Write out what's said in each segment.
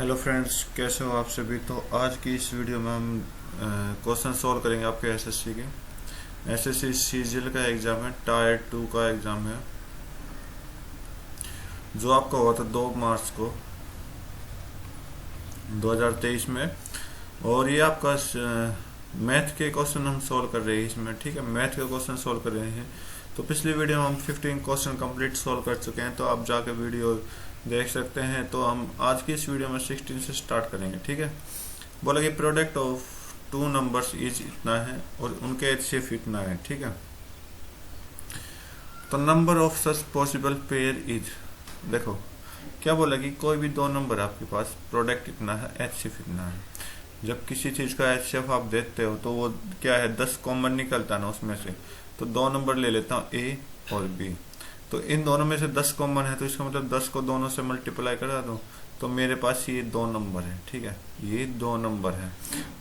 Hello friends, कैसे हो आप सभी। तो आज की इस वीडियो में हम क्वेश्चन सॉल्व करेंगे आपके एसएससी के। एसएससी सीजीएल का एग्ज़ाम है, टायर 2 का एग्ज़ाम है जो आपका हुआ था 2 मार्च को 2023 में। और ये आपका मैथ के क्वेश्चन हम सॉल्व कर रहे हैं इसमें, ठीक है। मैथ के क्वेश्चन सॉल्व कर रहे हैं। तो पिछली वीडियो में हम 15 क्वेश्चन कंप्लीट सॉल्व कर चुके हैं, तो आप जाके वीडियो देख सकते हैं। तो हम आज की इस वीडियो में 16 से स्टार्ट करेंगे, ठीक है। बोला कि product of two numbers is इतना है और उनके HCF इतना है, ठीक है। तो number of such possible pair is, देखो क्या बोला कि कोई भी दो नंबर आपके पास, प्रोडक्ट इतना है, HCF इतना है। जब किसी चीज का HCF आप देखते हो तो वो क्या है, 10 कॉमन निकलता है ना उसमें से। तो दो नंबर ले लेता हूँ A और B। तो इन दोनों में से 10 कॉमन है, तो इसका मतलब 10 को दोनों से मल्टीप्लाई करा दो तो मेरे पास ये दो नंबर है, ठीक है। ये दो नंबर है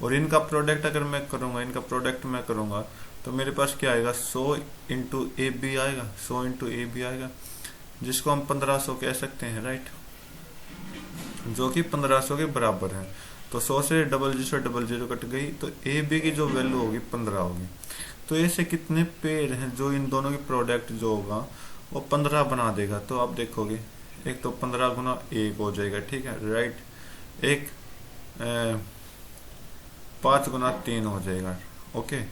और इनका प्रोडक्ट अगर मैं करूंगा, इनका प्रोडक्ट मैं करूंगा तो मेरे पास क्या आएगा, 100 इंटू AB आएगा, 100 इंटू AB आएगा, जिसको हम 1500 कह सकते हैं, राइट, जो कि 1500 के बराबर है। तो 100 से डबल जीरो कट गई तो AB की जो वैल्यू होगी 15 होगी। तो ऐसे कितने पेयर हैं जो इन दोनों के प्रोडक्ट जो होगा वो 15 बना देगा। तो आप देखोगे, एक तो 15 गुना 1 हो जाएगा, ठीक है, राइट। एक 5 गुना 3 हो जाएगा, ओके।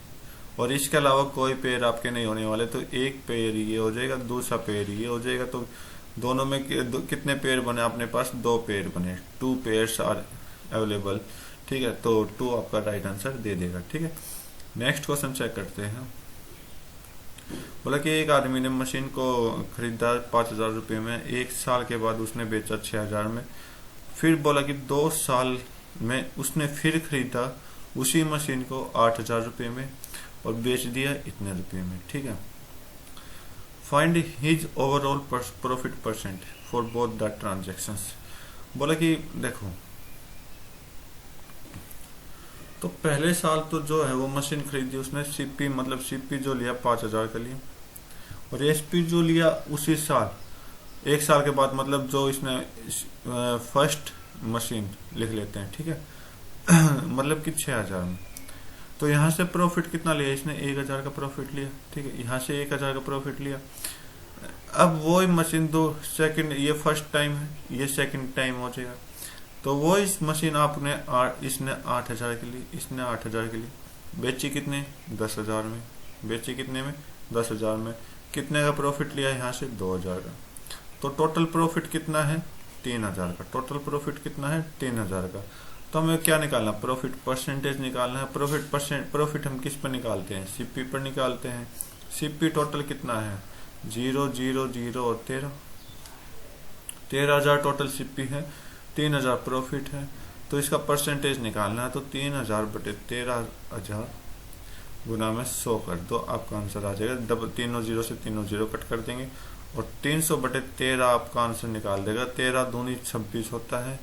और इसके अलावा कोई पेयर आपके नहीं होने वाले, तो एक पेयर ये हो जाएगा, दूसरा पेयर ये हो जाएगा। तो दोनों में कितने पेयर बने अपने पास, 2 पेयर बने, 2 पेयर्स आर अवेलेबल, ठीक है। तो 2 आपका राइट आंसर दे देगा, ठीक है। नेक्स्ट क्वेश्चन चेक करते हैं। बोला कि एक आदमी ने मशीन को खरीदा 5000 रुपये में, 1 साल के बाद उसने बेचा 6000 में। फिर बोला कि 2 साल में उसने फिर खरीदा उसी मशीन को 8000 रुपये में और बेच दिया इतने रुपये में, ठीक है। Find his overall profit percent for both the transactions. बोला कि देखो, तो पहले साल तो जो है वो मशीन खरीदी उसने, सीपी मतलब सीपी जो लिया 5000 का लिया, और एसपी जो लिया उसी साल, 1 साल के बाद, मतलब जो इसने फर्स्ट मशीन लिख लेते हैं, ठीक है मतलब कि 6000 में। तो यहाँ से प्रॉफिट कितना लिया इसने, 1000 का प्रॉफिट लिया, ठीक है। यहाँ से 1000 का प्रॉफिट लिया। अब वो मशीन दो सेकंड, ये फर्स्ट टाइम है, ये सेकंड टाइम हो जाएगा। तो वो इस मशीन आपने इसने 8000 के लिए, इसने 8000 के लिए बेची कितने, 10000 में। बेची कितने में, 10000 में। कितने का प्रॉफिट लिया यहाँ से, 2000 का। तो टोटल प्रॉफिट कितना है, 3000 का। टोटल प्रॉफिट कितना है, 3000 का। तो हमें क्या निकालना, प्रॉफिट परसेंटेज निकालना है। प्रॉफिट हम किस पर निकालते हैं, सीपी पर निकालते हैं। सीपी टोटल कितना है, 0 0 0 और 13000 टोटल सीपी है, 3000 प्रॉफिट है। तो इसका परसेंटेज निकालना है, तो 3000 बटे 13000 गुना में 100 कर दो, आपका आंसर आ जाएगा। डबल तीनों जीरो से तीनों जीरो कट कर देंगे और 300 बटे 13 आपका आंसर निकाल देगा। 13 दूनी 26 होता है,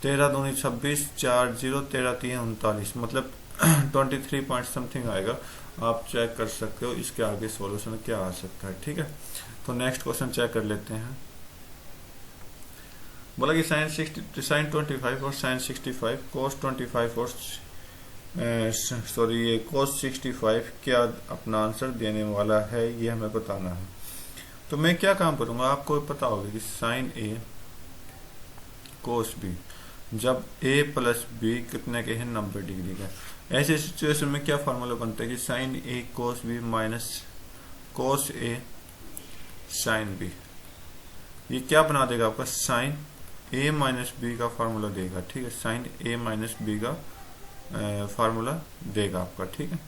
13 दूनी 26, 4 0, 13 3 39, मतलब 23 पॉइंट समथिंग आएगा। आप चेक कर सकते हो इसके आगे सॉल्यूशन क्या आ सकता है, ठीक है। तो नेक्स्ट क्वेश्चन चेक कर लेते हैं। बोला कि साइन 25 और साइन 65, cos 25 और ये cos 65 क्या अपना आंसर देने वाला है, ये हमें बताना है। तो मैं क्या काम करूंगा, आपको पता होगा कि साइन A cos B, जब A प्लस B कितने के हैं, 90 डिग्री का। ऐसे सिचुएशन में क्या फार्मूला बनता है कि sine A cos B minus cos A sine B, ये क्या बना देगा आपका, साइन A माइनस B का फार्मूला देगा, ठीक है। साइन A माइनस B का फार्मूला देगा आपका, ठीक है।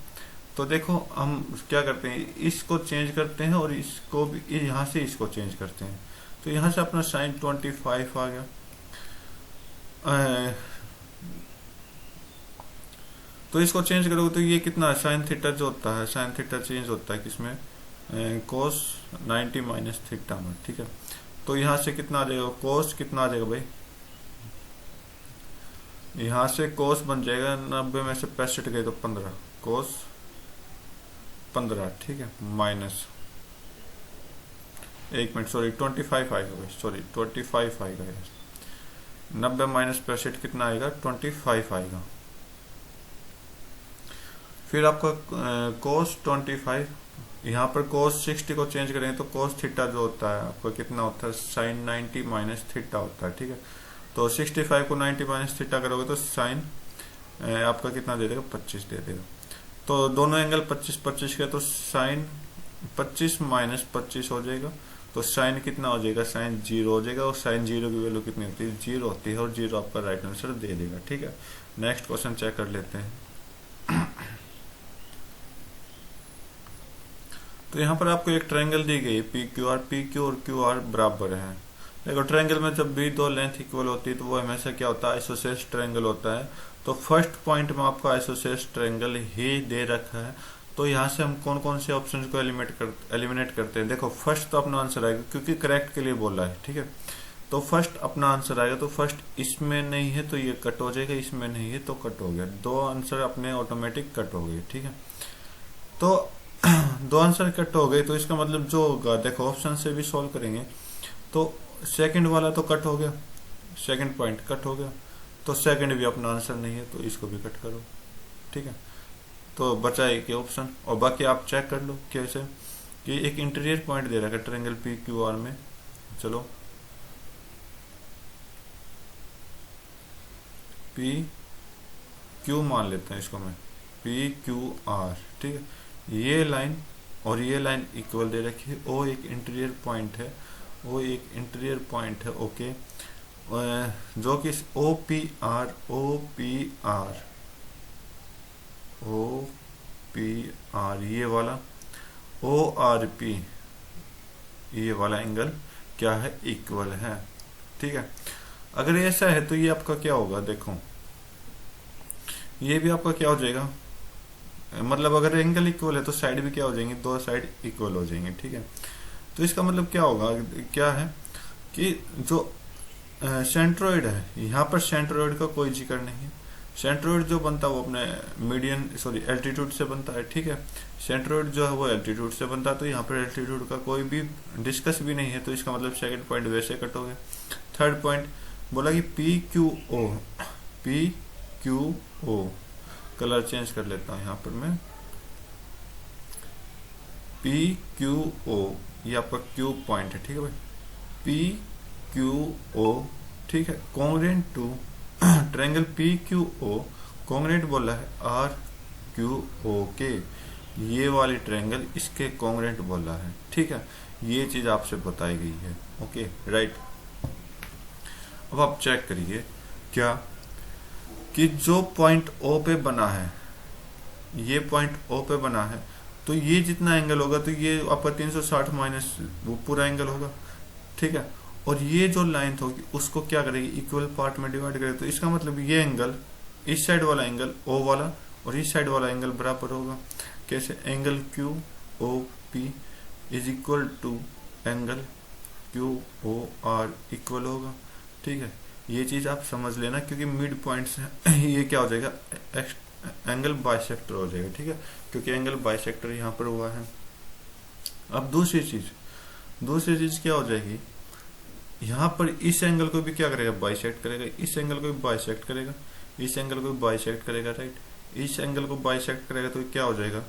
तो देखो हम क्या करते हैं, इसको चेंज करते हैं और इसको भी यहाँ से इसको चेंज करते हैं। तो यहाँ से अपना साइन 25 आ गया। तो इसको चेंज करोगे तो ये कितना है, साइन थीटा जो होता है, साइन थीटा चेंज होता है किसमें, कोस 90 माइनस थीटा में, ठीक है। तो यहाँ से कितना आ जाएगा, कोस कितना आ जाएगा भाई, यहाँ से कोस बन जाएगा 90 में से 65 गए तो 15, कोस 15, ठीक है, माइनस 1 मिनट, सॉरी 25 आएगा भाई, सॉरी 25 आएगा। 90 माइनस 65 कितना आएगा, 25 आएगा। फिर आपका कोस 25, यहाँ पर कोस 60 को चेंज करेंगे तो कोस थीटा जो होता है आपका कितना होता है, साइन 90 माइनस थीटा होता है, ठीक है। तो 65 को 90 माइनस थीटा करोगे तो साइन आपका कितना दे देगा, 25 दे देगा। तो दोनों एंगल 25-25 के, तो साइन 25 माइनस 25 हो जाएगा, तो साइन कितना हो जाएगा, साइन 0 हो जाएगा। और साइन 0 की वैल्यू कितनी होती है, 0 होती है, और 0 आपका राइट आंसर दे देगा, ठीक है। नेक्स्ट क्वेश्चन चेक कर लेते हैं। तो यहाँ पर आपको एक ट्रायंगल दी गई है PQ और QR बराबर है। देखो ट्रायंगल में जब भी दो लेंथ इक्वल होती है तो वो हमेशा क्या होता है, आइसोसेलेस ट्रायंगल होता है। तो फर्स्ट पॉइंट में आपका आइसोसेलेस ट्रायंगल ही दे रखा है। तो यहाँ से हम कौन कौन से ऑप्शन को एलिमिनेट करते हैं। देखो फर्स्ट तो अपना आंसर आएगा क्योंकि करेक्ट के लिए बोला है, ठीक है। तो फर्स्ट अपना आंसर आएगा, तो फर्स्ट इसमें नहीं है तो ये कट हो जाएगा, इसमें नहीं है तो कट हो गया। दो आंसर अपने ऑटोमेटिक कट हो गए, ठीक है। तो दो आंसर कट हो गए, तो इसका मतलब जो होगा, देखो ऑप्शन से भी सॉल्व करेंगे तो सेकंड वाला तो कट हो गया, सेकंड पॉइंट कट हो गया, तो सेकंड भी अपना आंसर नहीं है तो इसको भी कट करो, ठीक है। तो बचा एक ऑप्शन, और बाकी आप चेक कर लो कैसे कि एक इंटीरियर पॉइंट दे रखा है ट्रायंगल PQR में। चलो PQ मान लेते हैं इसको, मैं PQR, ठीक है। ये लाइन और ये लाइन इक्वल दे रखी है, ओ एक इंटीरियर पॉइंट है, ओ एक इंटीरियर पॉइंट है, ओके। जो कि OPR ये वाला ORP ये वाला एंगल क्या है, इक्वल है, ठीक है। अगर ऐसा है तो ये आपका क्या होगा, देखो ये भी आपका क्या हो जाएगा, मतलब अगर एंगल इक्वल है तो साइड भी क्या हो जाएंगे, दो साइड इक्वल हो जाएंगे, ठीक है। तो इसका मतलब क्या होगा, क्या है कि जो सेंट्रोइड है, यहाँ पर सेंट्रोइड का कोई जिक्र नहीं है। सेंट्रोइड जो बनता है वो अपने एल्टीट्यूड से बनता है, ठीक है। सेंट्रोइड जो है वो एल्टीट्यूड से बनता है, तो यहाँ पर एल्टीट्यूड का कोई भी डिस्कस भी नहीं है, तो इसका मतलब सेकंड पॉइंट वैसे कट हो गया। थर्ड पॉइंट बोला कि PQO कलर चेंज कर लेता हूं यहाँ पर मैं, PQO ये आपका Q पॉइंट है, ठीक है भाई, PQO, ठीक है। Congruent to triangle PQO, congruent बोला है RQO के, ये वाली ट्रायंगल इसके कॉन्ग्रेंट बोला है, ठीक है। ये चीज आपसे बताई गई है, ओके राइट। अब आप चेक करिए क्या कि जो पॉइंट O पे बना है, ये पॉइंट O पे बना है, तो ये जितना एंगल होगा तो ये आपका 360 माइनस वो पूरा एंगल होगा, ठीक है। और ये जो लाइन होगी उसको क्या करेगी, इक्वल पार्ट में डिवाइड करेगी। तो इसका मतलब ये एंगल, इस साइड वाला एंगल O वाला और इस साइड वाला एंगल बराबर होगा। कैसे, angle QOP is equal to angle QOR equal होगा, ठीक है। ये चीज आप समझ लेना क्योंकि मिड पॉइंट से ये क्या हो जाएगा, एंगल बाइसेक्टर हो जाएगा, ठीक है, क्योंकि एंगल बाइसेक्टर यहाँ पर हुआ है। अब दूसरी चीज क्या हो जाएगी, यहाँ पर इस एंगल को भी क्या करेगा, बाइसेक्ट करेगा, इस एंगल को भी बाइसेक्ट करेगा, इस एंगल को भी बाइसेक्ट करेगा, राइट। इस एंगल को बाइसेक्ट करेगा तो क्या हो जाएगा,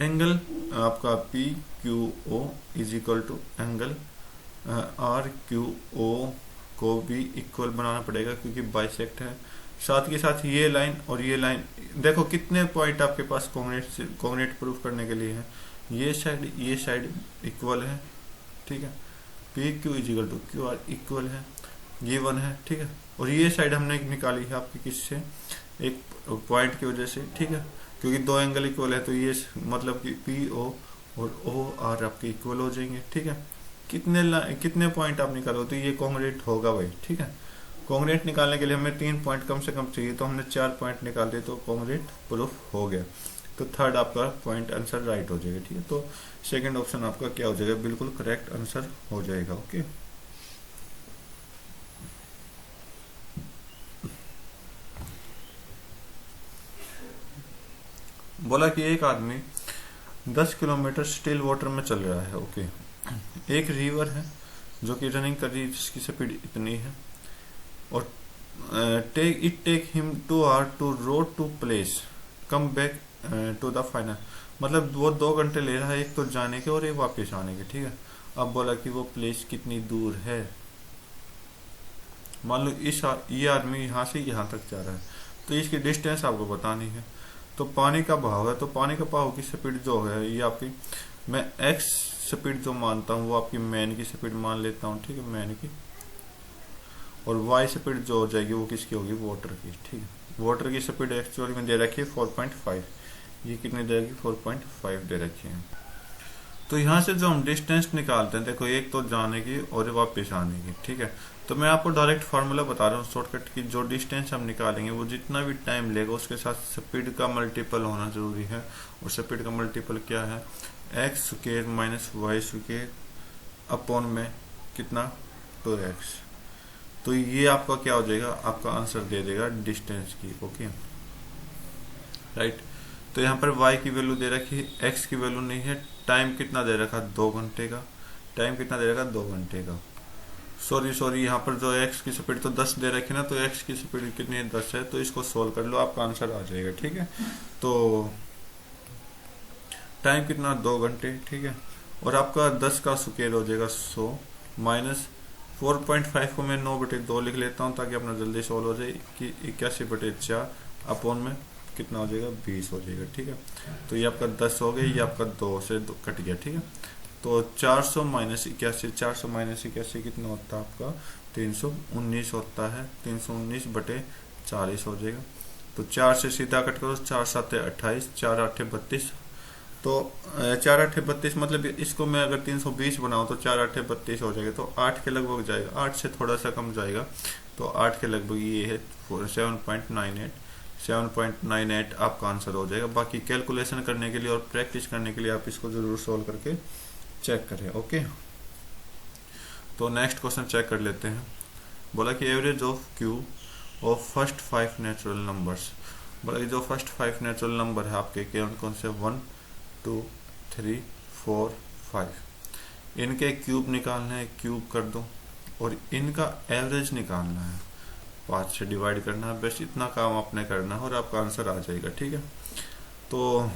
एंगल आपका PQO is equal to angle RQO को भी इक्वल बनाना पड़ेगा क्योंकि बाइसेक्ट है। साथ के साथ ये लाइन और ये लाइन, देखो कितने पॉइंट आपके पास कॉन्ग्रेट प्रूफ करने के लिए है, ये साइड इक्वल है, ठीक है। PQ is equal to QR equal है, ये वन है, ठीक है। और ये साइड हमने निकाली है आपकी किससे, एक पॉइंट की वजह से, ठीक है, क्योंकि दो एंगल इक्वल है तो ये मतलब कि PO और OR आपके इक्वल हो जाएंगे, ठीक है। कितने पॉइंट आप निकालो तो ये कॉन्ग्रेट होगा भाई, ठीक है। कॉन्ग्रेट निकालने के लिए हमें 3 पॉइंट कम से कम चाहिए, तो हमने 4 पॉइंट निकाल दिए तो कॉन्ग्रेट प्रूफ हो गया। तो थर्ड आपका पॉइंट आंसर राइट हो जाएगा, ठीक है। तो सेकंड ऑप्शन आपका क्या हो जाएगा, बिल्कुल करेक्ट आंसर हो जाएगा, ओके। बोला कि एक आदमी 10 किलोमीटर स्टिल वाटर में चल रहा है, ओके। एक रिवर है जो कि रनिंग कर रही है जिसकी स्पीड इतनी है, और take him 2 hours to road to place, come back to the final. मतलब वो 2 घंटे ले रहा है, एक तो जाने के और एक वापस आने के, ठीक है। अब बोला कि वो प्लेस कितनी दूर है। मान लो ये आदमी यहाँ से यहाँ तक जा रहा है, तो इसकी डिस्टेंस आपको बतानी है। तो पानी का बहाव है, तो पानी का बहाव की स्पीड जो है ये आपकी, मैं एक्स स्पीड जो मानता हूँ वो आपकी मैन की स्पीड मान लेता हूँ, ठीक है, मैन की। और वाई स्पीड जो हो जाएगी वो किसकी होगी, वाटर की, ठीक है। वाटर की स्पीड एक्चुअली में दे रखी है 4.5, ये कितनी दे रखी, 4.5 दे रखी है। तो यहाँ से जो हम डिस्टेंस निकालते हैं, देखो एक तो जाने की और वापस आने की, ठीक है। तो मैं आपको डायरेक्ट फार्मूला बता रहा हूँ शॉर्टकट की, जो डिस्टेंस हम निकालेंगे वो जितना भी टाइम लेगा उसके साथ स्पीड का मल्टीपल होना जरूरी है। और स्पीड का मल्टीपल क्या है, X square minus Y square upon में कितना, 2x। तो ये आपका क्या हो जाएगा, आपका आंसर दे देगा डिस्टेंस की, ओके राइट। तो यहाँ पर y की वैल्यू दे रखी है, x की वैल्यू नहीं है, टाइम कितना दे रखा, 2 घंटे का, टाइम कितना दे रखा, 2 घंटे का। सॉरी यहाँ पर जो x की स्पीड तो 10 दे रखी ना, तो x की स्पीड कितनी है, 10 है। तो इसको सोल्व कर लो, आपका आंसर आ जाएगा, ठीक है। तो टाइम कितना, 2 घंटे, ठीक है। और आपका 10 का स्क्वायर हो जाएगा 100 माइनस 4.5 को मैं 9/2 लिख लेता हूँ ताकि अपना जल्दी सोल्व हो जाए, कि 81/4 अपॉन में कितना हो जाएगा, 20 हो जाएगा, ठीक है। तो ये आपका 10 हो गया, ये आपका 2 से कट गया, ठीक है। तो 400 माइनस 81, 400 माइनस 81 कितना होता है आपका, 319 होता है, 319/40 हो जाएगा। तो 4 से सीधा कट करो, 4 7 28, 4 8 32। तो 4 8 32 मतलब इसको मैं अगर 320 बनाऊं तो 4 8 32 हो जाएगा। तो 8 के लगभग जाएगा, 8 से थोड़ा सा कम जाएगा, तो 8 के लगभग ये है 7.98, 7.98 आपका आंसर हो जाएगा। बाकी कैलकुलेशन करने के लिए और प्रैक्टिस करने के लिए आप इसको जरूर सोल्व करके चेक करें, ओके। तो नेक्स्ट क्वेश्चन चेक कर लेते हैं। बोला कि average of Q of first 5 natural numbers. बोला कि जो फर्स्ट 5 नेचुरल नंबर है आपके कौन कौन से, 1 2 3 4 5, इनके क्यूब निकालना है, क्यूब कर दो। और इनका एवरेज निकालना है, 5 से डिवाइड करना है, बस इतना काम आपने करना है और आपका आंसर आ जाएगा, ठीक है। तो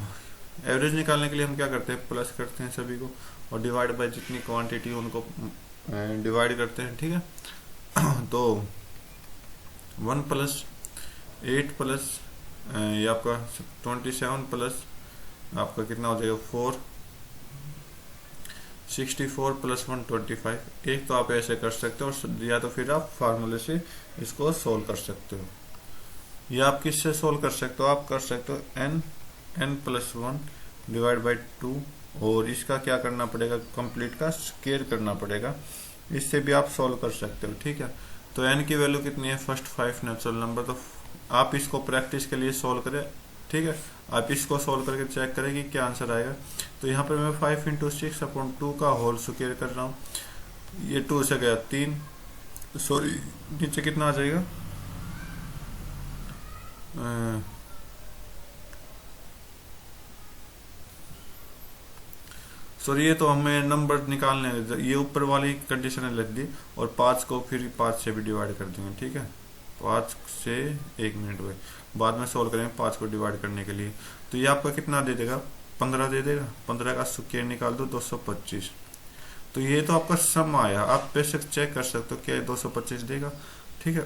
एवरेज निकालने के लिए हम क्या करते हैं, प्लस करते हैं सभी को और डिवाइड बाय जितनी क्वांटिटी उनको डिवाइड करते हैं, ठीक है। तो 1 प्लस 8 प्लस ये आपका 27 प्लस आपका कितना हो जाएगा 4, 64 प्लस 125। एक तो आप ऐसे कर सकते हो, या तो फिर आप फार्मूले से इसको सोल्व कर सकते हो, या आप किससे सोल्व कर सकते हो, आप कर सकते हो n+1 डिवाइड बाई 2। और इसका क्या करना पड़ेगा, कंप्लीट का स्क्वायर करना पड़ेगा, इससे भी आप सोल्व कर सकते हो, ठीक है। तो n की वैल्यू कितनी है, फर्स्ट 5 नेचुरल नंबर। तो आप इसको प्रैक्टिस के लिए सोल्व करें, ठीक है। आप इसको सोल्व करके चेक करें कि क्या आंसर आएगा। तो यहाँ पर मैं 5 × 6/2 का होल स्क्वायर कर रहा हूँ, ये 2 से गया 3, सॉरी नीचे कितना आ जाएगा, सॉरी ये तो हमें नंबर निकालने, ये ऊपर वाली कंडीशन लग दी। और 5 को फिर 5 से भी डिवाइड कर देंगे, ठीक है। 5 से 1 मिनट हुए, बाद में सोल्व करेंगे 5 को डिवाइड करने के लिए। तो ये आपका कितना दे देगा, 15 दे देगा। 15 का स्क्वायर निकाल दो, 225। तो ये तो आपका सम आया, आप बेशक चेक कर सकते हो क्या 225 देगा, ठीक है।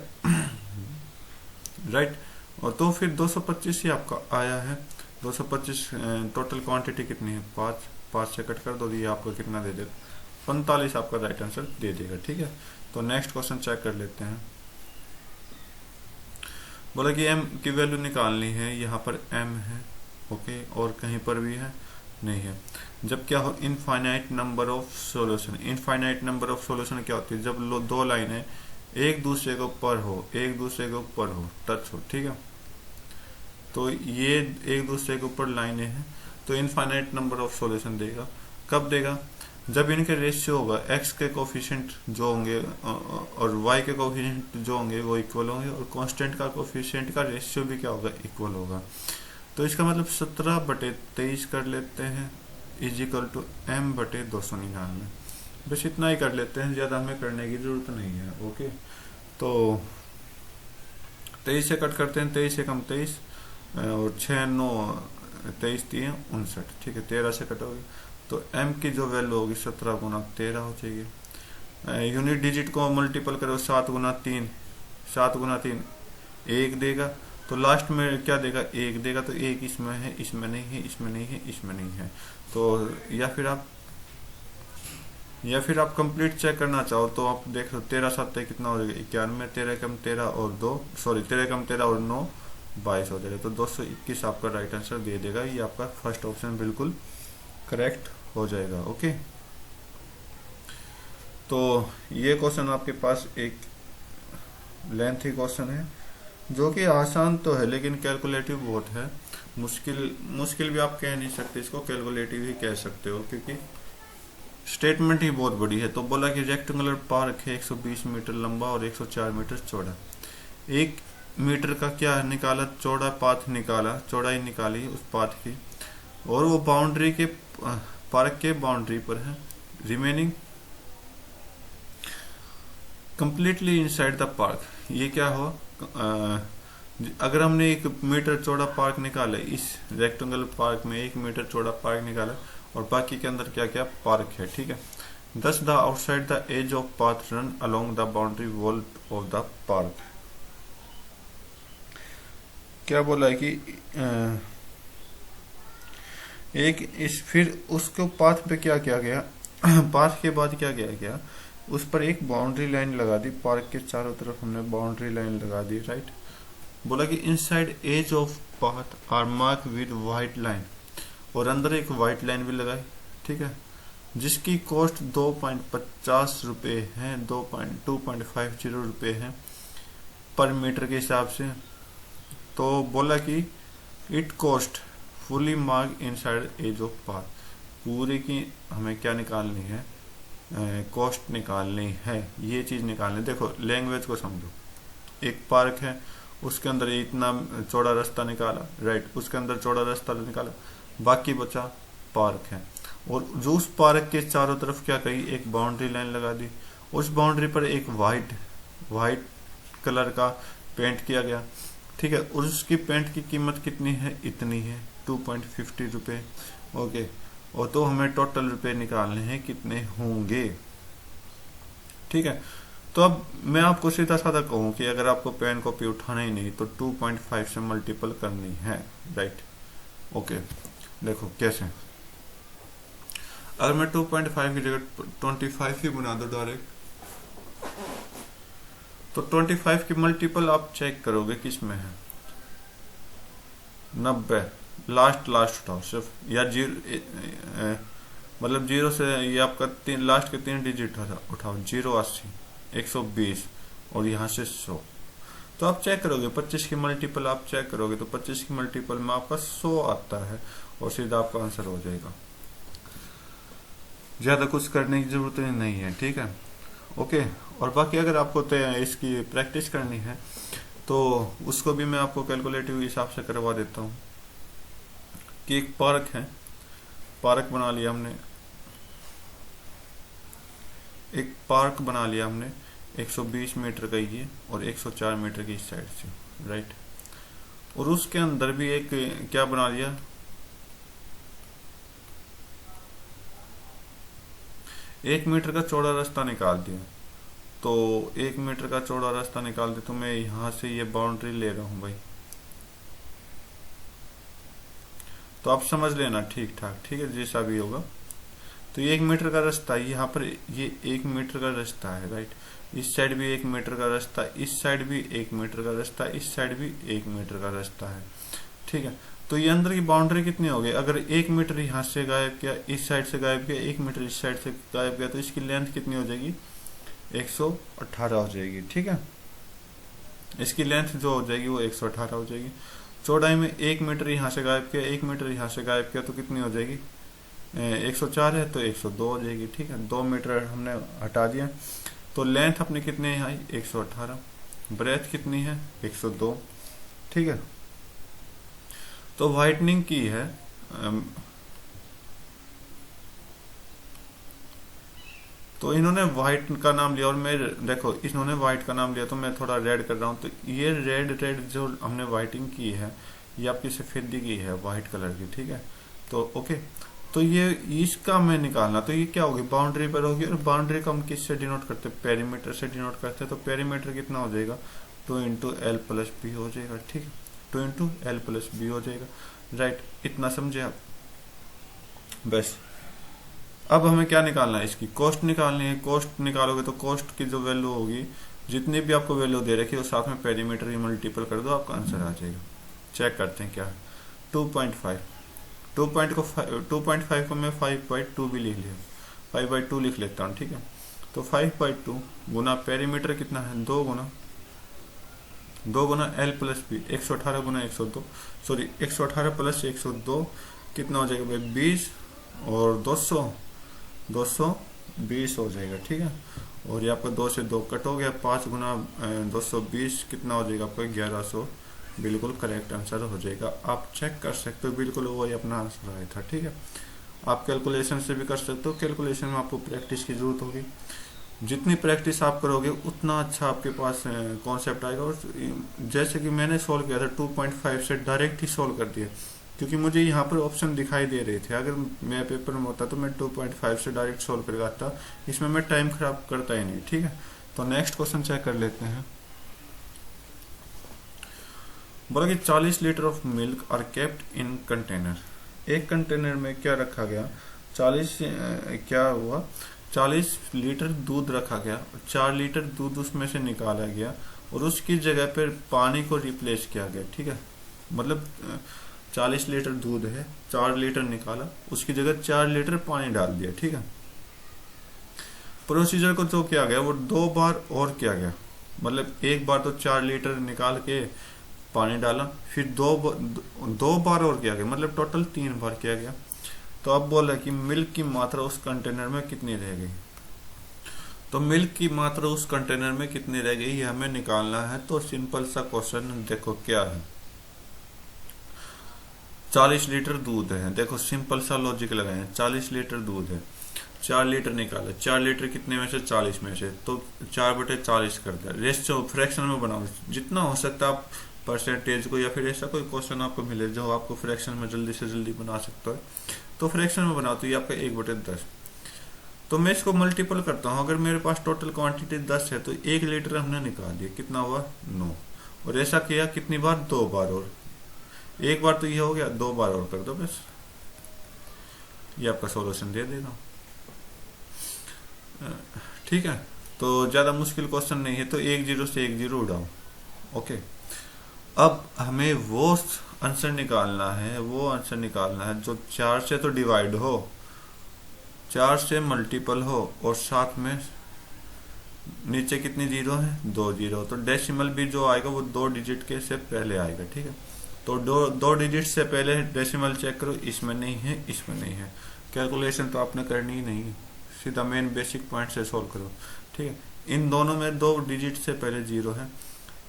राइट। और तो फिर 225 ही आपका आया है। 225 टोटल क्वांटिटी कितनी है, 5 से कट कर दो, ये आपको कितना दे देगा, 45 आपका राइट आंसर दे देगा, ठीक है। तो नेक्स्ट क्वेश्चन चेक कर लेते हैं। बोला कि m की वैल्यू निकालनी है, यहाँ पर m है, ओके, और कहीं पर भी है नहीं है। जब क्या हो, infinite number of solution. Infinite number of solution क्या होती है, जब दो लाइनें एक दूसरे के ऊपर हो, एक दूसरे के ऊपर हो, टच हो, ठीक है। तो ये एक दूसरे के ऊपर लाइनें हैं, तो इनफाइनाइट नंबर ऑफ सॉल्यूशन देगा। कब देगा, जब इनके रेशियो होगा, x के कोफिशिएंट जो होंगे और y के कोफिशिएंट जो होंगे वो इक्वल होंगे, और कांस्टेंट का कोफिशिएंट का रेशियो भी क्या होगा, इक्वल होगा। तो इसका मतलब 17/23 कर लेते हैं = m/299। बस इतना ही कर लेते हैं, ज्यादा हमें करने की जरूरत नहीं है, ओके। तो 23 से कट करते हैं, 23 से कम 23, और 6 9 23 3 59, ठीक है 13 से कटोगे तो m की जो वैल्यू होगी 17 गुना 13 हो जाएगी। यूनिट डिजिट को मल्टीपल करो 7 गुना 3, 7 गुना 3 1 देगा, तो लास्ट में क्या देगा 1 देगा, तो 1 इसमें है, इसमें नहीं है, इसमें नहीं है, इसमें नहीं है। तो या फिर आप कंप्लीट चेक करना चाहो तो आप देख लो 13 7 कितना हो जाएगा 91, 13 कम 13 और 2 सॉरी 13 कम 13 और 9 22 हो जाएगा। तो 221 आपका राइट आंसर दे देगा। ये आपका फर्स्ट ऑप्शन बिल्कुल करेक्ट हो जाएगा। ओके, तो ये क्वेश्चन आपके पास एक लेंथी क्वेश्चन है जो कि आसान तो है लेकिन कैलकुलेटिव बहुत है। मुश्किल भी आप कह नहीं सकते इसको, कैलकुलेटिव ही कह सकते हो क्योंकि स्टेटमेंट ही बहुत बड़ी है। तो बोला कि रेक्टेंगुलर पार्क है 120 मीटर लंबा और 104 मीटर चौड़ा। 1 मीटर का क्या निकाला, चौड़ा पाथ निकाला, चौड़ाई निकाली उस पाथ की, और वो बाउंड्री के पार्क के बाउंड्री पर है। Remaining completely inside the park. ये क्या हुआ, अगर हमने 1 मीटर चौड़ा पार्क निकाला, इस रेक्टेंगुलर पार्क में 1 मीटर चौड़ा पार्क निकाला और बाकी के अंदर क्या क्या पार्क है, ठीक है। Thus the outside the edge of path run along the boundary wall of the park। क्या बोला है कि फिर उसको पाथ पे क्या किया गया पाथ के बाद क्या किया गया, उस पर एक बाउंड्री लाइन लगा दी, पार्क के चारों तरफ हमने बाउंड्री लाइन लगा दी, राइट। बोला कि inside as of path are mark with white line, और अंदर एक व्हाइट लाइन भी लगाई, ठीक है, जिसकी कॉस्ट 2.50 रुपये है, 2.50 रुपये है पर मीटर के हिसाब से। तो बोला कि it cost fully mark inside as of path, पूरी की हमें क्या निकालनी है, कॉस्ट निकालनी है, ये चीज निकालनी। देखो लैंग्वेज को समझो, एक पार्क है उसके अंदर इतना चौड़ा रास्ता निकाला, राइट, उसके अंदर चौड़ा रास्ता निकाला, बाकी बचा पार्क है, और जो उस पार्क के चारों तरफ क्या करी, एक बाउंड्री लाइन लगा दी, उस बाउंड्री पर एक वाइट कलर का पेंट किया गया, ठीक है, और उसकी पेंट की कीमत कितनी है, इतनी है 2.50 रुपये। ओके, और तो हमें टोटल रुपए निकालने हैं, कितने होंगे, ठीक है। तो अब मैं आपको सीधा साधा कहूं कि अगर आपको पेन कॉपी उठाना ही नहीं तो 2.5 से मल्टीपल करनी है, राइट। ओके, देखो कैसे, अगर मैं 2.5 की जगह 25 ही बना दो डायरेक्ट, तो 25 की मल्टीपल आप चेक करोगे किस में है, 90, लास्ट उठाओ सिर्फ, या मतलब 0 से ये आपका लास्ट के 3 डिजिट उठाओ, 0 80 120 और यहाँ से 100, तो आप चेक करोगे 25 की मल्टीपल आप चेक करोगे तो 25 की मल्टीपल में आपका 100 आता है और सीधा आपका आंसर हो जाएगा। ज्यादा कुछ करने की जरूरत नहीं है, ठीक है। ओके, और बाकी अगर आपको इसकी प्रैक्टिस करनी है तो उसको भी मैं आपको कैलकुलेटिव हिसाब से करवा देता हूँ। कि एक पार्क है, पार्क बना लिया हमने, एक पार्क बना लिया हमने 120 मीटर का ये और 104 मीटर की इस साइड से, राइट, और उसके अंदर भी एक क्या बना लिया, एक मीटर का चौड़ा रास्ता निकाल दिया। तो 1 मीटर का चौड़ा रास्ता निकाल दिया तो मैं यहां से ये बाउंड्री ले रहा हूं भाई, तो आप समझ लेना ठीक ठाक, ठीक है, जैसा भी होगा। तो ये 1 मीटर का रास्ता, यहाँ पर ये 1 मीटर का रास्ता है, राइट, इस साइड भी 1 मीटर का रास्ता, इस साइड भी 1 मीटर का रास्ता, इस साइड भी 1 मीटर का रास्ता है, ठीक है। तो ये अंदर की बाउंड्री कितनी हो गई, अगर 1 मीटर यहाँ से गायब किया, इस साइड से गायब किया, 1 मीटर इस साइड से गायब किया, तो इसकी लेंथ कितनी हो जाएगी, 118 हो जाएगी, ठीक है। इसकी लेंथ जो हो जाएगी वो 118 हो जाएगी। चौड़ाई में 1 मीटर यहाँ से गायब किया, 1 मीटर यहाँ से गायब किया, तो कितनी हो जाएगी, 104 है तो 102 हो जाएगी, ठीक है। 2 मीटर हमने हटा दिया, तो लेंथ अपनी कितनी है, 118, ब्रेथ कितनी है, 102, ठीक है। तो वाइटनिंग की है, तो इन्होंने व्हाइट का नाम लिया और मैं देखो इन्होंने व्हाइट का नाम लिया तो मैं थोड़ा रेड कर रहा हूँ। तो ये रेड रेड जो हमने व्हाइटिंग की है ये आपकी सफेदी की है व्हाइट कलर की, ठीक है। तो ओके, तो ये इसका मैं निकालना, तो ये क्या होगी, बाउंड्री पर होगी। और बाउंड्री को हम किससे डिनोट करते हैं, पेरीमीटर से डिनोट करते हैं। तो पेरीमीटर कितना हो जाएगा, 2 × L + B हो जाएगा, ठीक है, 2 × L + B हो जाएगा, राइट। इतना समझे आप, बस। अब हमें क्या निकालना है, इसकी कॉस्ट निकालनी है। कॉस्ट निकालोगे तो कॉस्ट की जो वैल्यू होगी, जितनी भी आपको वैल्यू दे रखी है वो साथ में पेरीमीटर की मल्टीपल कर दो, आपका आंसर आ जाएगा। चेक करते हैं क्या है, 2.5। 2.5 को मैं 5/2 भी लिख लिया, 5/2 लिख लेता हूँ, ठीक है। तो 5/2 गुना पेरीमीटर कितना है, 2 गुना L + B, 118 गुना 102, सॉरी 118 + 102 कितना हो जाएगा भाई, 20, और 220 हो जाएगा, ठीक है। और ये आपका 2 से 2 कट हो गया, 5 गुना 220 कितना हो जाएगा आपका, 1100। बिल्कुल करेक्ट आंसर हो जाएगा। आप चेक कर सकते हो, बिल्कुल वही अपना आंसर आया था, ठीक है। आप कैलकुलेशन से भी कर सकते हो, कैलकुलेशन में आपको प्रैक्टिस की जरूरत होगी। जितनी प्रैक्टिस आप करोगे उतना अच्छा आपके पास कॉन्सेप्ट आएगा। और जैसे कि मैंने सोल्व किया था 2.5 से डायरेक्ट ही सोल्व कर दिया, क्योंकि मुझे यहाँ पर ऑप्शन दिखाई दे रहे थे। अगर मेरे पेपर में होता तो मैं 2.5 से डायरेक्ट सोल्व कर आता, इसमें मैं टाइम खराब करता ही नहीं, ठीक है। तो नेक्स्ट क्वेश्चन चेक कर लेते हैं। बोला कि 40 litre of milk are kept in container. एक कंटेनर में क्या रखा गया, 40 लीटर दूध रखा गया, 4 लीटर दूध उसमें से निकाला गया और उसकी जगह पर पानी को रिप्लेस किया गया, ठीक है। मतलब 40 लीटर दूध है, 4 लीटर निकाला, उसकी जगह 4 लीटर पानी डाल दिया, ठीक है। प्रोसीजर को जो किया गया वो 2 बार और किया गया। मतलब एक बार तो 4 लीटर निकाल के पानी डाला, फिर दो बार और किया गया, मतलब टोटल 3 बार किया गया। तो अब बोला कि मिल्क की मात्रा उस कंटेनर में कितनी रह गई। तो मिल्क की मात्रा उस कंटेनर में कितनी रह गई ये हमें निकालना है। तो सिंपल सा क्वेश्चन देखो क्या है, 40 लीटर दूध है, देखो सिंपल सा लॉजिक लगाए, 40 लीटर दूध है, 4 लीटर निकाला, 4 लीटर कितने में से, 40 में से, तो 4/40 कर दिया। रेशियो फ्रैक्शन में बनाओ, जितना हो सकता है आप परसेंटेज को, या फिर ऐसा कोई क्वेश्चन आपको मिले जो आपको फ्रैक्शन में जल्दी से जल्दी बना सकते हो, तो फ्रैक्शन में बनाओ। तो ये आपका 1/10। तो मैं इसको मल्टीपल करता हूँ, अगर मेरे पास टोटल क्वांटिटी 10 है तो 1 लीटर हमने निकाल दिया, कितना हुआ, 9। और ऐसा किया कितनी बार, 2 बार। और एक बार तो ये हो गया, 2 बार और कर दो, बस ये आपका सॉल्यूशन दे देगा, ठीक है। तो ज्यादा मुश्किल क्वेश्चन नहीं है। तो 1 0 से 1 0 उड़ाओ, ओके। अब हमें वो आंसर निकालना है, जो 4 से तो डिवाइड हो, 4 से मल्टीपल हो, और साथ में नीचे कितनी जीरो है, 2 जीरो। तो डेसिमल भी जो आएगा वो 2 डिजिट के से पहले आएगा, ठीक है। तो 2 डिजिट से पहले डेसिमल चेक करो, इसमें नहीं है, इसमें नहीं है। कैलकुलेशन तो आपने करनी ही नहीं, सीधा मेन बेसिक पॉइंट से सोल्व करो, ठीक है। इन दोनों में 2 डिजिट से पहले 0 है।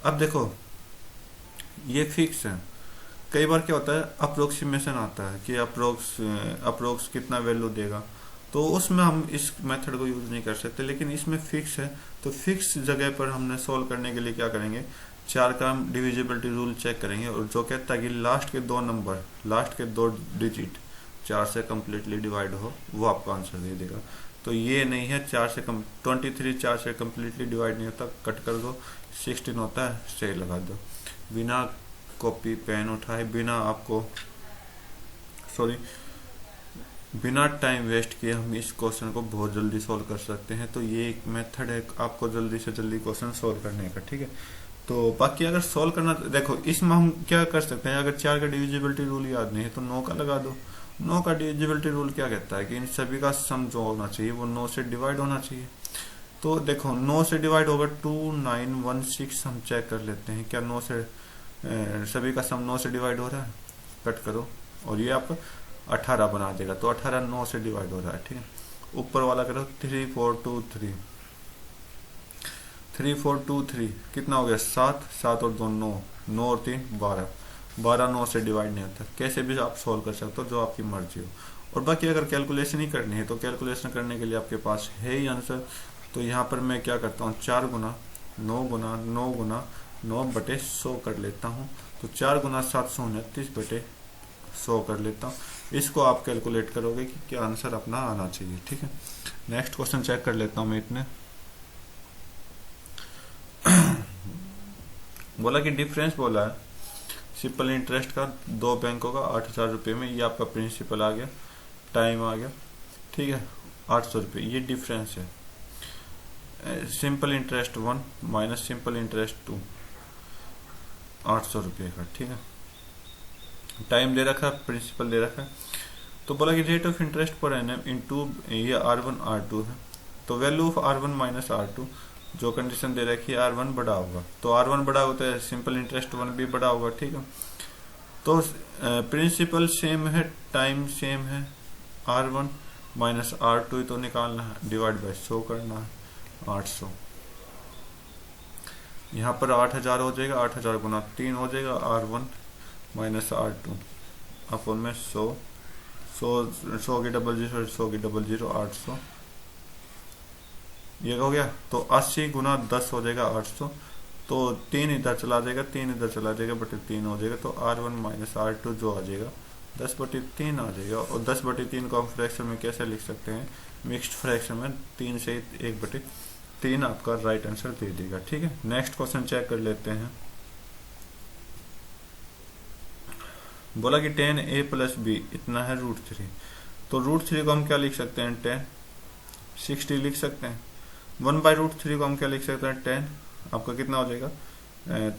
अब देखो ये फिक्स है। कई बार क्या होता है, अप्रोक्सीमेशन आता है कि अप्रोक्स कितना वैल्यू देगा, तो उसमें हम इस मेथड को यूज नहीं कर सकते। लेकिन इसमें फिक्स है, तो फिक्स जगह पर हमने सोल्व करने के लिए क्या करेंगे, 4 का डिविजिबिलिटी रूल चेक करेंगे, और जो कहता है कि लास्ट के 2 डिजिट 4 से कम्प्लीटली डिवाइड हो, वो आपका आंसर दे देगा। तो ये नहीं है 23 4 से कम्प्लीटली डिवाइड नहीं होता, कट कर दो, 16 होता है, सही लगा दो। बिना कॉपी पेन उठाए, बिना टाइम वेस्ट किए हम इस क्वेश्चन को बहुत जल्दी सॉल्व कर सकते हैं। तो ये एक मेथड है आपको जल्दी से जल्दी क्वेश्चन सॉल्व करने का, ठीक है। तो बाकी अगर सॉल्व करना, देखो इसमें हम क्या कर सकते हैं, अगर 4 का डिविजिबिलिटी रूल याद नहीं है तो 9 का लगा दो। 9 का डिविजिबिलिटी रूल क्या कहता है कि इन सभी का सम जो होना चाहिए वो 9 से डिवाइड होना चाहिए। तो देखो 9 से डिवाइड होगा 2916, हम चेक कर लेते हैं क्या 9 से सभी का सम 9 से डिवाइड हो रहा है, कट करो, और ये आपका 18 बना देगा। तो 18 9 से डिवाइड हो रहा है, ठीक है। ऊपर वाला करो 3423, 3423 कितना हो गया, 7 और 2 9, 9 और 3 12, 12 9 से डिवाइड नहीं होता। कैसे भी आप सोल्व कर सकते हो, जो आपकी मर्जी हो। और बाकी अगर कैलकुलेशन ही करनी है तो कैलकुलेशन करने के लिए आपके पास है ही आंसर। तो यहाँ पर मैं क्या करता हूँ, 4 गुना 9 गुना 9 गुना 9/100 कर लेता हूँ। तो 4 गुना 729/100 कर लेता हूँ। इसको आप कैलकुलेट करोगे कि क्या आंसर अपना आना चाहिए। ठीक है, नेक्स्ट क्वेश्चन चेक कर लेता हूँ मैं इतने। बोला कि डिफरेंस बोला है सिंपल इंटरेस्ट का 2 बैंकों का 8,000 रुपये में। ये आपका प्रिंसिपल आ गया, टाइम आ गया, ठीक है, 800 रुपये, ये डिफरेंस है। Simple interest 1 minus simple interest 2, 800 रुपये का। ठीक है, टाइम दे रखा है, प्रिंसिपल दे रखा है। तो बोला कि rate of interest per annum into ये R1 R2 है। तो value of R1 minus R2, जो कंडीशन दे रखी है R1 बड़ा होगा, तो R1 बड़ा होता है सिंपल इंटरेस्ट 1 भी बड़ा होगा। ठीक है, तो प्रिंसिपल सेम है, टाइम सेम है, R1 माइनस R2 तो निकालना है, डिवाइड बाय 100 करना है, 800। यहाँ पर 8,000 हो जाएगा, 8,000 गुना 3 हो जाएगा, R1 माइनस R2 अपन में 100 की डबल 0 800, ये हो गया। तो 80 गुना 10 हो जाएगा 800। तो 3 इधर चला जाएगा, 3 इधर चला जाएगा, बटे 3 हो जाएगा। तो R1 माइनस R2 जो आ जाएगा 10/3 आ जाएगा। और 10/3 को हम फ्रैक्शन में कैसे लिख सकते हैं, मिक्स्ड फ्रैक्शन में 3 से 1/3 आपका राइट आंसर दे देगा। ठीक है, नेक्स्ट क्वेश्चन चेक कर लेते हैं। बोला कि 10a + b इतना है √3। तो √3 को हम क्या लिख सकते हैं, 10, 60 लिख सकते हैं। 1/√3 को हम क्या लिख सकते हैं, 10, आपका कितना हो जाएगा,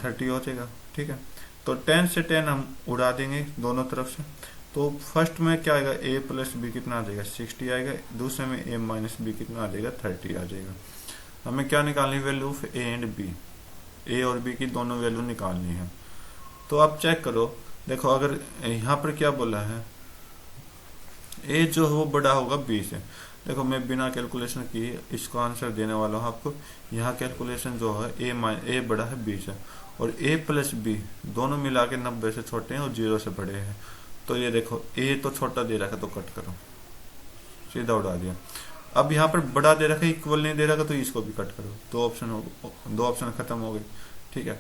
30 हो जाएगा। ठीक है, तो 10 से 10 हम उड़ा देंगे दोनों तरफ से। तो फर्स्ट में क्या आएगा, a + b कितना आ जाएगा, 60 आएगा। दूसरे में a - b कितना आ जाएगा, 30 आ जाएगा। हमें क्या निकालनी, value of a and b, a और b की दोनों वैल्यू निकालनी है। तो आप चेक करो, देखो अगर यहाँ पर क्या बोला है, a जो है वो बड़ा होगा b से। देखो मैं बिना कैलकुलेशन किए इसको आंसर देने वाला हूँ आपको। यहाँ कैलकुलेशन जो है a बड़ा है b से, और a + b दोनों मिला के 90 से छोटे हैं और 0 से बड़े हैं। तो ये देखो a तो छोटा दे रखा, तो कट करो, सीधा उड़ा दिया। अब यहाँ पर बड़ा दे रखा, इक्वल नहीं दे रखा, तो इसको भी कट करो। दो ऑप्शन खत्म हो गए। ठीक है,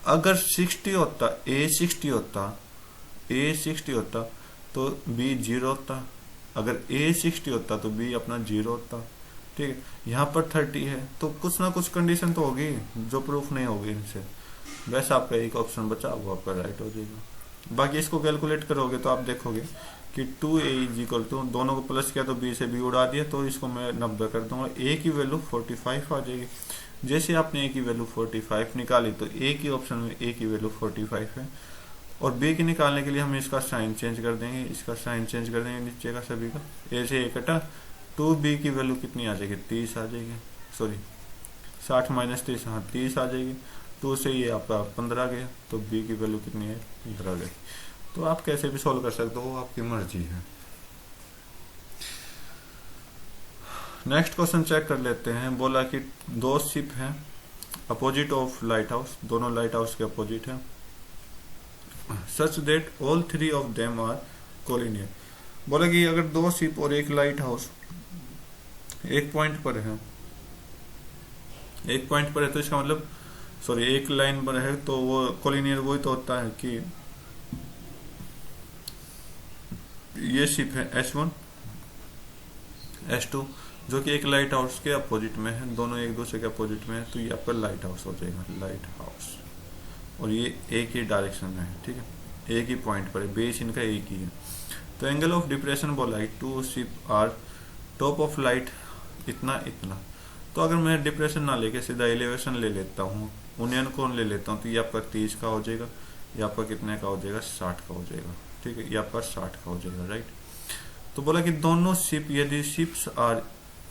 अगर 60 होता, a 60 होता तो b 0 होता। अगर a 60 होता तो b अपना 0 होता। ठीक है, यहाँ पर 30 है, तो कुछ ना कुछ कंडीशन तो होगी जो प्रूफ नहीं होगी इनसे। वैसे आपका एक ऑप्शन बचा, वो आपका राइट हो जाएगा। बाकी इसको कैलकुलेट करोगे तो आप देखोगे कि 2a = दोनों को प्लस किया तो b से b उड़ा दिया, तो इसको मैं 90 कर दूंगा। a की वैल्यू 45 आ जाएगी। जैसे आपने a की वैल्यू 45 निकाली, तो a की ऑप्शन में a की वैल्यू 45 है। और b की निकालने के लिए हम इसका साइन चेंज कर देंगे, इसका साइन चेंज कर देंगे नीचे का सभी का, a से a कटा। 2b की वैल्यू कितनी आ जाएगी, 30 आ जाएगी, सॉरी 60 - 30, हाँ 30 आ जाएगी। 2 से ये आपका 15 गया, तो b की वैल्यू कितनी है, 15 गई। तो आप कैसे भी सॉल्व कर सकते हो, आपकी मर्जी है। नेक्स्ट क्वेश्चन चेक कर लेते हैं। बोला कि 2 शिप हैं अपोजिट ऑफ लाइट हाउस, दोनों लाइट हाउस के अपोजिट है, such that all 3 of them are collinear. बोला कि अगर 2 शिप और एक लाइट हाउस एक पॉइंट पर है, तो इसका मतलब सॉरी एक लाइन पर है, तो वो कोलिनियर वही तो होता है कि ये शिप है S1 S2 जो कि एक लाइट हाउस के अपोजिट में है, दोनों एक दूसरे के अपोजिट में है, तो ये आपका लाइट हाउस हो जाएगा, लाइट हाउस। और ये एक ही डायरेक्शन में है। ठीक है, एक ही पॉइंट पर है, बेस इनका एक ही है। तो एंगल ऑफ डिप्रेशन बोला है 2 ship are top of light इतना। तो अगर मैं डिप्रेशन ना लेके सीधा एलिवेशन ले लेता हूँ, यूनियन कोण ले लेता हूँ, तो ये आपका 30 का हो जाएगा, ये आपका कितने का हो जाएगा, 60 का हो जाएगा। ठीक है, ये आपका 60 का हो जाएगा, राइट। तो बोला कि दोनों शिप, यदि शिप्स आर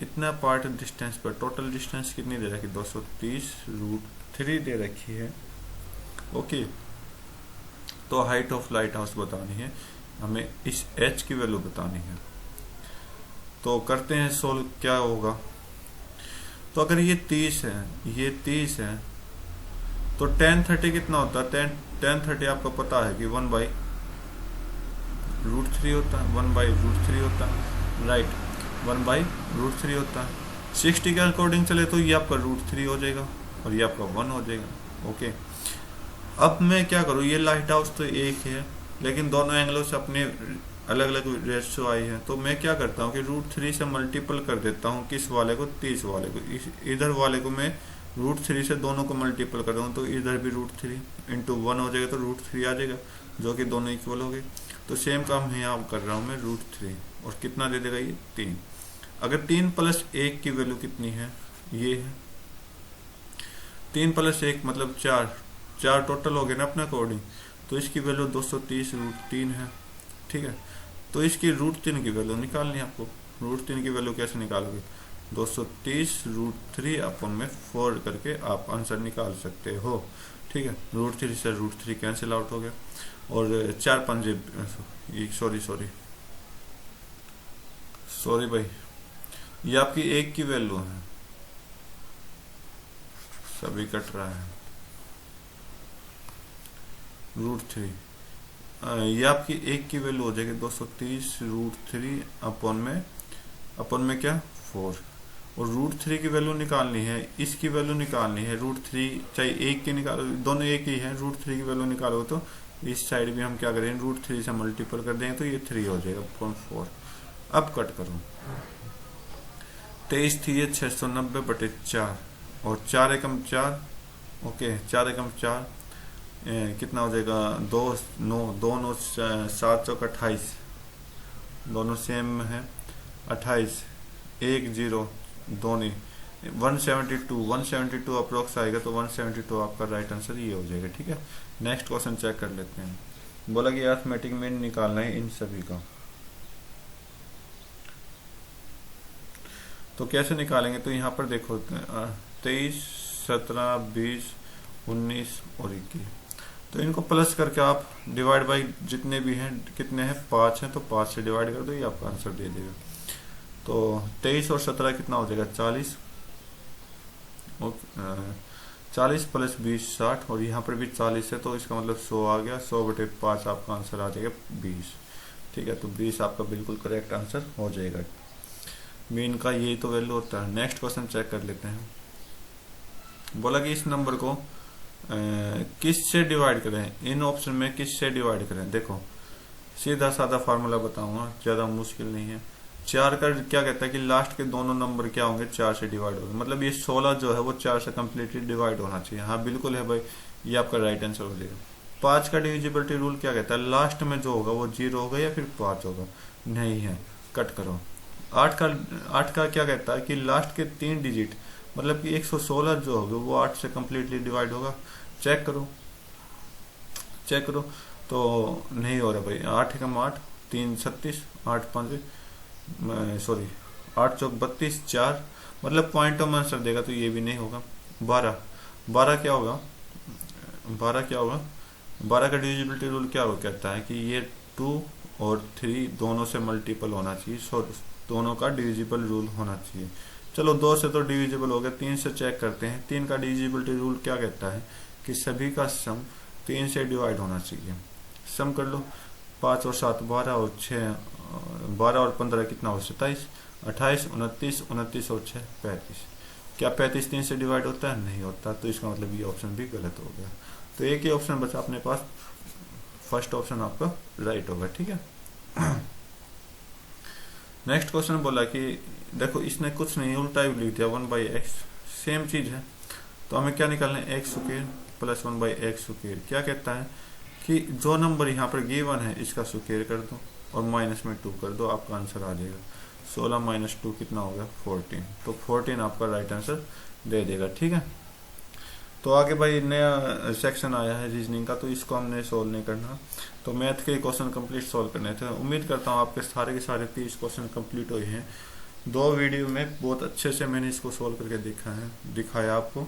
इतना पार्ट डिस्टेंस पर, टोटल डिस्टेंस कितनी दे रखी, 230√3 दे रखी है। ओके, तो हाइट ऑफ लाइट हाउस बतानी है हमें, इस h की वैल्यू बतानी है। तो करते हैं सोल्व, क्या होगा। तो अगर ये 30 है, ये 30 है, तो tan 30 कितना होता है, tan 30 आपको पता है कि 1/, √3 होता है, 1/√3 होता है, राइट, 1/√3 होता है। 60 के अकॉर्डिंग चले तो ये आपका √3 हो जाएगा और ये आपका 1 हो जाएगा। ओके, अब मैं क्या करूँ, ये लाइट हाउस तो एक है लेकिन दोनों एंगलों से अपने अलग अलग रेशियो आई है, तो मैं क्या करता हूँ कि √3 से मल्टीपल कर देता हूँ किस वाले को, 30 वाले को। इधर वाले को मैं √3 से दोनों को मल्टीपल कर दूँ तो इधर भी √3 इंटू 1 हो जाएगा, तो √3 आ जाएगा, जो कि दोनों इक्वल हो गए। तो सेम काम है यहाँ कर रहा हूँ मैं, √3, और कितना दे देगा ये 3। अगर 3 + 1 की वैल्यू कितनी है, ये है 3 + 1 मतलब 4 टोटल हो गए ना अपने अकॉर्डिंग, तो इसकी वैल्यू 230 √3 है। ठीक है, तो इसकी √3 की वैल्यू निकालनी है आपको। √3 की वैल्यू कैसे निकालोगे, 230 √3 अपन में 4 करके आप आंसर निकाल सकते हो। ठीक है, √3 से √3 कैंसिल आउट हो गया, और 4 पंजे सॉरी भाई, ये आपकी 1 की वैल्यू है, सभी कट रहा है, √3, ये आपकी 1 की वैल्यू हो जाएगी 230 √3 अपन में क्या 4, और √3 की वैल्यू निकालनी है, इसकी वैल्यू निकालनी है, √3 चाहे 1 की निकालो, दोनों एक ही है, √3 की वैल्यू निकालो तो इस साइड भी हम क्या करेंगे, √3 से मल्टीपल कर देंगे तो ये 3 हो जाएगा अपॉन 4। अब कट करो, 23 थी ये 690/4, और 4 एकम 4, ओके 4 एकम 4 कितना हो जाएगा, 2 9 7 चौक 28, दोनों सेम है, 28 1 0 दोनों 172 अप्रोक्स आएगा, तो 172 आपका राइट आंसर ये हो जाएगा। ठीक है, नेक्स्ट क्वेश्चन चेक कर लेते हैं। बोला कि अरिथमेटिक मीन निकालना है इन सभी का, तो कैसे निकालेंगे, तो यहाँ पर देखो 23 17 20 19 और 21, तो इनको प्लस करके आप डिवाइड बाई जितने भी हैं, कितने हैं 5 हैं, तो 5 से डिवाइड कर दो, ये आपका आंसर दे देगा। तो 23 और 17 कितना हो जाएगा 40, 40 + 20 60, और यहाँ पर भी 40 है, तो इसका मतलब 100 आ गया, 100/5 आपका आंसर आ जाएगा 20। ठीक है, तो 20 आपका बिल्कुल करेक्ट आंसर हो जाएगा। मीन का यही तो वैल्यू होता है। नेक्स्ट क्वेश्चन चेक कर लेते हैं। बोला कि इस नंबर को किस से डिवाइड करें, इन ऑप्शन में किस से डिवाइड करें। देखो सीधा साधा फार्मूला बताऊंगा, ज्यादा मुश्किल नहीं है। 4 का क्या कहता है कि लास्ट के दोनों नंबर क्या होंगे 4 से डिवाइड होंगे, मतलब ये 16 जो है वो 4 से कम्प्लीटली डिवाइड होना चाहिए। हाँ बिल्कुल है भाई, ये आपका राइट आंसर हो जाएगा। 5 का डिविजिबिलिटी रूल क्या कहता है, लास्ट में जो होगा वो 0 होगा या फिर 5 होगा, नहीं है, कट करो। 8 का क्या कहता है कि लास्ट के 3 डिजिट मतलब कि 116 जो होगा वो 8 से कम्प्लीटली डिवाइड होगा। चेक करो तो नहीं हो रहा भाई। 8 एकम 8 3 36, 8 5 सॉरी 8 चौक 32 4, मतलब पॉइंट ऑफ आंसर देगा तो ये भी नहीं होगा। 12 क्या होगा, 12 का डिविजिबिलिटी रूल क्या हो कहता है कि ये 2 और 3 दोनों से मल्टीपल होना चाहिए, दोनों का डिविजिबल रूल होना चाहिए। चलो 2 से तो डिविजिबल हो गया, 3 से चेक करते हैं। 3 का डिविजिबिलिटी रूल क्या कहता है कि सभी का सम 3 से डिवाइड होना चाहिए। सम कर लो, 5 और 7 12 और 6 12 और 15 कितना हो 27, 28 29 29 और 6 35। क्या 35 3 से डिवाइड होता है, नहीं होता, तो इसका मतलब ये ऑप्शन भी गलत हो गया। तो एक ही ऑप्शन बचा अपने पास, फर्स्ट ऑप्शन आपका राइट होगा। ठीक है। नेक्स्ट क्वेश्चन बोला कि देखो इसने कुछ नहीं उल्टा ही लिख दिया, 1/x, सेम चीज है, तो हमें क्या निकालना है, x square plus 1/x square. क्या कहता है कि जो नंबर यहाँ पर गिवन है इसका स्क्वायर कर दो और माइनस में 2 कर दो, आपका आंसर आ जाएगा। 16 - 2 कितना हो गया 14, तो 14 आपका राइट आंसर दे देगा। ठीक है, तो आगे भाई नया सेक्शन आया है रीजनिंग का, तो इसको हमने सोल्व नहीं करना, तो मैथ के क्वेश्चन कंप्लीट सोल्व करने थे। उम्मीद करता हूँ आपके सारे के सारे 30 क्वेश्चन कंप्लीट हुए हैं। 2 वीडियो में बहुत अच्छे से मैंने इसको सोल्व करके दिखाया आपको।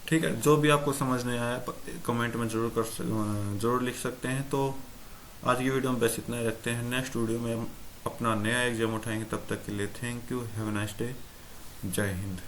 ठीक है, जो भी आपको समझ नहीं आया कमेंट में जरूर लिख सकते हैं। तो आज की वीडियो में बस इतना ही रखते हैं, नेक्स्ट वीडियो में अपना नया एग्जाम उठाएंगे। तब तक के लिए thank you, have a nice day, जय हिंद।